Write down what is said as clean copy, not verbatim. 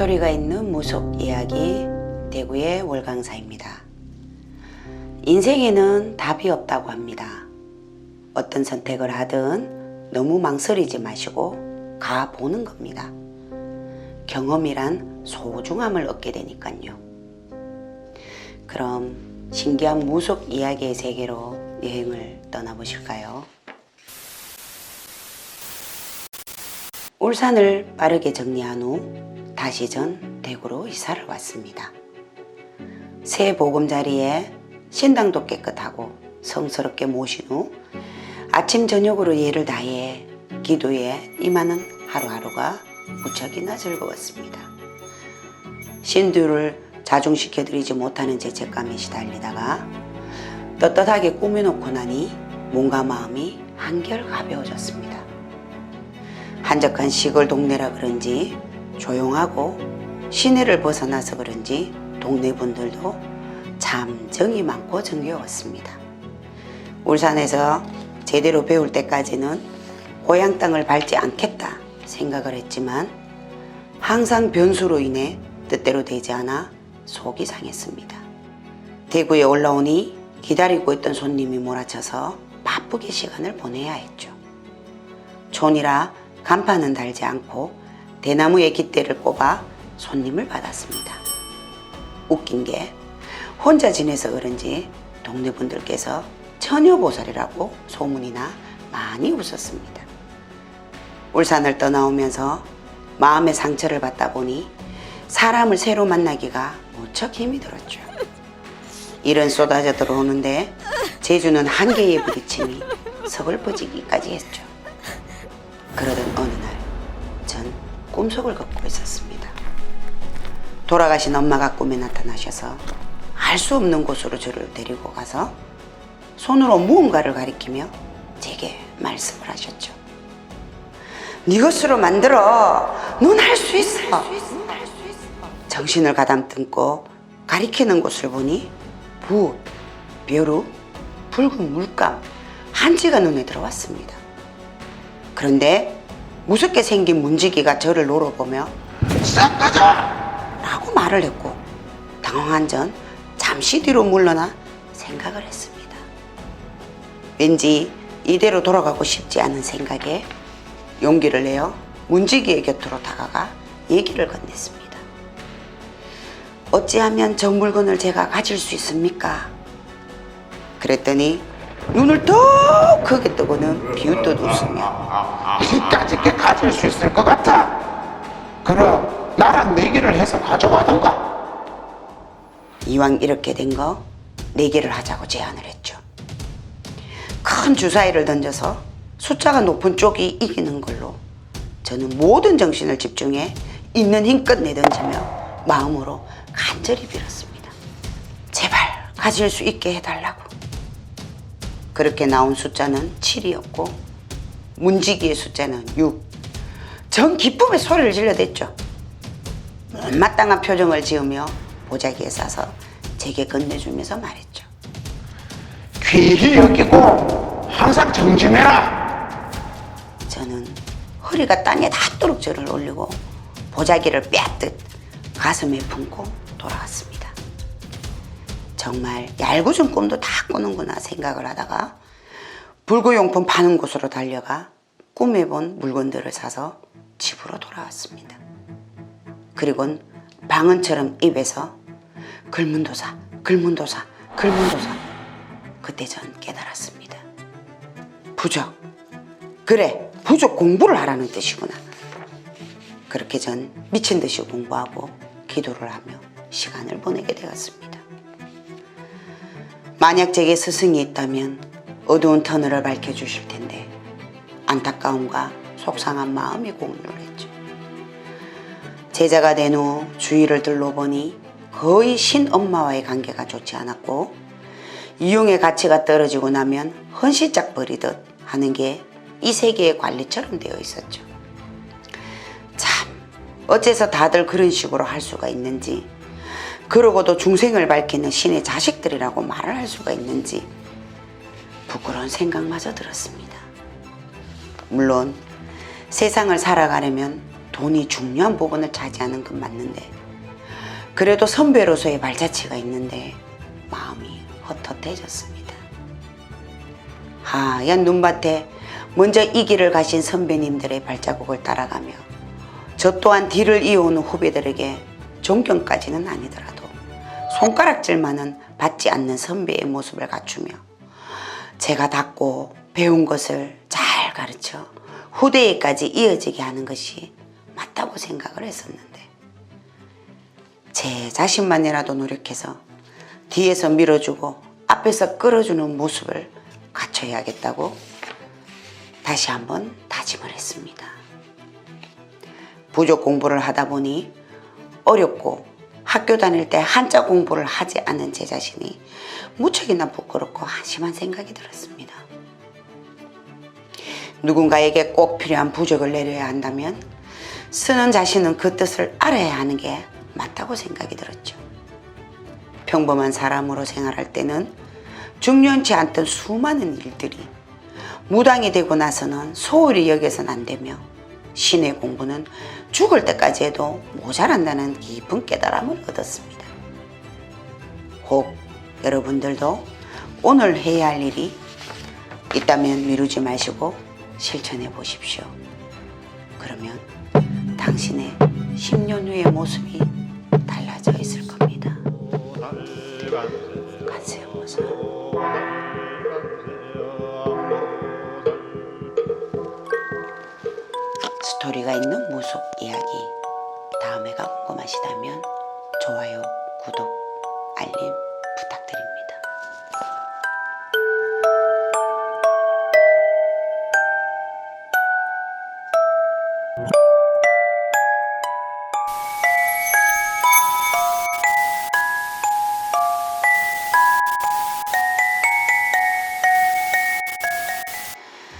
스토리가 있는 무속 이야기 대구의 월강사입니다. 인생에는 답이 없다고 합니다. 어떤 선택을 하든 너무 망설이지 마시고 가보는 겁니다. 경험이란 소중함을 얻게 되니까요. 그럼 신기한 무속 이야기의 세계로 여행을 떠나보실까요? 울산을 빠르게 정리한 후 다시 전 대구로 이사를 왔습니다. 새 보금자리에 신당도 깨끗하고 성스럽게 모신 후 아침 저녁으로 예를 다해 기도에 임하는 하루하루가 무척이나 즐거웠습니다. 신두를 자중시켜드리지 못하는 죄책감에 시달리다가 떳떳하게 꾸며놓고 나니 몸과 마음이 한결 가벼워졌습니다. 한적한 시골 동네라 그런지 조용하고 시내를 벗어나서 그런지 동네 분들도 참 정이 많고 정겨웠습니다. 울산에서 제대로 배울 때까지는 고향 땅을 밟지 않겠다 생각을 했지만 항상 변수로 인해 뜻대로 되지 않아 속이 상했습니다. 대구에 올라오니 기다리고 있던 손님이 몰아쳐서 바쁘게 시간을 보내야 했죠. 촌이라 간판은 달지 않고 대나무의 깃대를 꼽아 손님을 받았습니다. 웃긴 게 혼자 지내서 그런지 동네 분들께서 처녀보살이라고 소문이나 많이 웃었습니다. 울산을 떠나오면서 마음의 상처를 받다 보니 사람을 새로 만나기가 무척 힘이 들었죠. 일은 쏟아져 들어오는데 제주는 한계에 부딪히니 서글퍼지기까지 했죠. 그러던 어느 날 전 꿈속을 걷고 있었습니다. 돌아가신 엄마가 꿈에 나타나셔서 알 수 없는 곳으로 저를 데리고 가서 손으로 무언가를 가리키며 제게 말씀을 하셨죠. 네 것으로 만들어. 넌 할 수 있어. 정신을 가다듬고 가리키는 곳을 보니 붓, 벼룩, 붉은 물감, 한지가 눈에 들어왔습니다. 그런데 무섭게 생긴 문지기가 저를 노려보며 싹 가자! 라고 말을 했고 당황한 전 잠시 뒤로 물러나 생각을 했습니다. 왠지 이대로 돌아가고 싶지 않은 생각에 용기를 내어 문지기의 곁으로 다가가 얘기를 건넸습니다. 어찌하면 저 물건을 제가 가질 수 있습니까? 그랬더니 눈을 더 크게 뜨고는 비웃듯 웃으며 이까짓 게 가질 수 있을 것 같아? 그럼 나랑 내기를 해서 가져가던가. 이왕 이렇게 된 거 내기를 하자고 제안을 했죠. 큰 주사위를 던져서 숫자가 높은 쪽이 이기는 걸로 저는 모든 정신을 집중해 있는 힘껏 내던지며 마음으로 간절히 빌었습니다. 제발 가질 수 있게 해달라고. 그렇게 나온 숫자는 7이었고 문지기의 숫자는 6. 전 기쁨의 소리를 질러댔죠. 못마땅한 표정을 지으며 보자기에 싸서 제게 건네주면서 말했죠. 귀히 여기고 항상 정진해라. 저는 허리가 땅에 닿도록 저를 올리고 보자기를 빼앗듯 가슴에 품고 돌아왔습니다. 정말 얄궂은 꿈도 다 꾸는구나 생각을 하다가 불구용품 파는 곳으로 달려가 꿈에 본 물건들을 사서 집으로 돌아왔습니다. 그리곤 방언처럼 입에서 글문도사, 글문도사, 글문도사. 그때 전 깨달았습니다. 부적. 그래, 부적 공부를 하라는 뜻이구나. 그렇게 전 미친 듯이 공부하고 기도를 하며 시간을 보내게 되었습니다. 만약 제게 스승이 있다면 어두운 터널을 밝혀주실 텐데 안타까움과 속상한 마음이 공유를 했죠. 제자가 된 후 주위를 둘러보니 거의 신엄마와의 관계가 좋지 않았고 이용의 가치가 떨어지고 나면 헌시짝 버리듯 하는 게 이 세계의 관리처럼 되어 있었죠. 참 어째서 다들 그런 식으로 할 수가 있는지, 그러고도 중생을 밝히는 신의 자식들이라고 말을 할 수가 있는지 부끄러운 생각마저 들었습니다. 물론 세상을 살아가려면 돈이 중요한 부분을 차지하는 건 맞는데 그래도 선배로서의 발자취가 있는데 마음이 헛헛해졌습니다. 하얀 눈밭에 먼저 이 길을 가신 선배님들의 발자국을 따라가며 저 또한 뒤를 이어오는 후배들에게 존경까지는 아니더라도 손가락질만은 받지 않는 선배의 모습을 갖추며 제가 닦고 배운 것을 잘 가르쳐 후대에까지 이어지게 하는 것이 맞다고 생각을 했었는데 제 자신만이라도 노력해서 뒤에서 밀어주고 앞에서 끌어주는 모습을 갖춰야겠다고 다시 한번 다짐을 했습니다. 부족 공부를 하다 보니 어렵고 학교 다닐 때 한자 공부를 하지 않은 제 자신이 무척이나 부끄럽고 한심한 생각이 들었습니다. 누군가에게 꼭 필요한 부적을 내려야 한다면 쓰는 자신은 그 뜻을 알아야 하는 게 맞다고 생각이 들었죠. 평범한 사람으로 생활할 때는 중요치 않던 수많은 일들이 무당이 되고 나서는 소홀히 여겨서는 안 되며 신의 공부는 죽을 때까지 해도 모자란다는 깊은 깨달음을 얻었습니다. 혹 여러분들도 오늘 해야 할 일이 있다면 미루지 마시고 실천해 보십시오. 그러면 당신의 10년 후의 모습이 달라져 있을 겁니다. 가세요, 모사. 스토리가 있는 모속 이야기 다음 회가 궁금하시다면 좋아요, 구독, 알림 부탁드립니다.